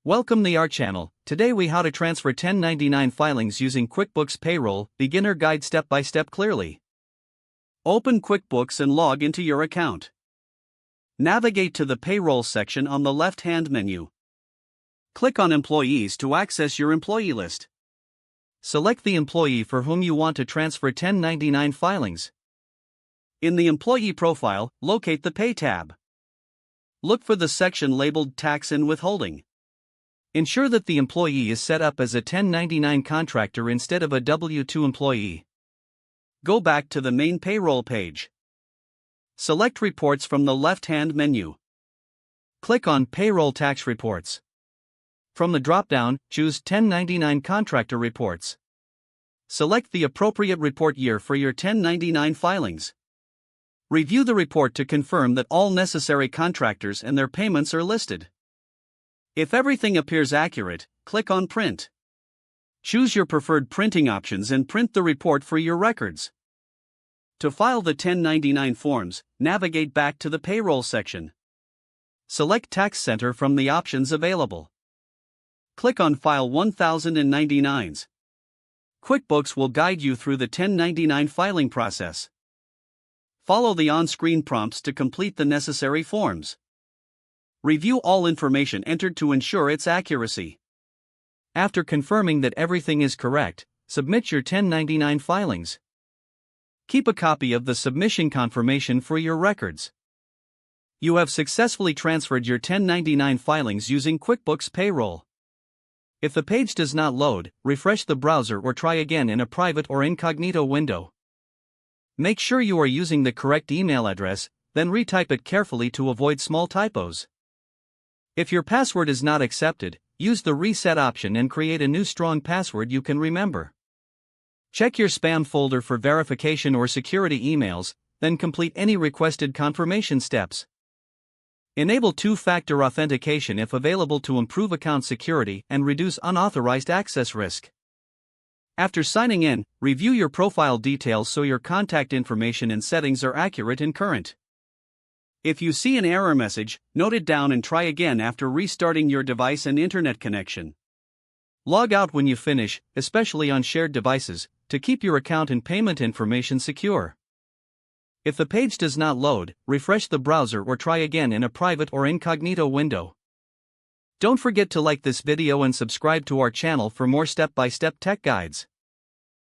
Welcome to our channel. Today we how to transfer 1099 filings using QuickBooks Payroll, beginner guide step by step clearly. Open QuickBooks and log into your account. Navigate to the Payroll section on the left-hand menu. Click on Employees to access your employee list. Select the employee for whom you want to transfer 1099 filings. In the Employee Profile, locate the Pay tab. Look for the section labeled Tax and Withholding. Ensure that the employee is set up as a 1099 contractor instead of a W-2 employee. Go back to the main payroll page. Select Reports from the left-hand menu. Click on Payroll Tax Reports. From the drop-down, choose 1099 Contractor Reports. Select the appropriate report year for your 1099 filings. Review the report to confirm that all necessary contractors and their payments are listed. If everything appears accurate, click on Print. Choose your preferred printing options and print the report for your records. To file the 1099 forms, navigate back to the Payroll section. Select Tax Center from the options available. Click on File 1099s. QuickBooks will guide you through the 1099 filing process. Follow the on-screen prompts to complete the necessary forms. Review all information entered to ensure its accuracy. After confirming that everything is correct, submit your 1099 filings. Keep a copy of the submission confirmation for your records. You have successfully transferred your 1099 filings using QuickBooks Payroll. If the page does not load, refresh the browser or try again in a private or incognito window. Make sure you are using the correct email address, then retype it carefully to avoid small typos. If your password is not accepted, use the reset option and create a new strong password you can remember. Check your spam folder for verification or security emails, then complete any requested confirmation steps. Enable two-factor authentication if available to improve account security and reduce unauthorized access risk. After signing in, review your profile details so your contact information and settings are accurate and current. If you see an error message, note it down and try again after restarting your device and internet connection. Log out when you finish, especially on shared devices, to keep your account and payment information secure. If the page does not load, refresh the browser or try again in a private or incognito window. Don't forget to like this video and subscribe to our channel for more step-by-step tech guides.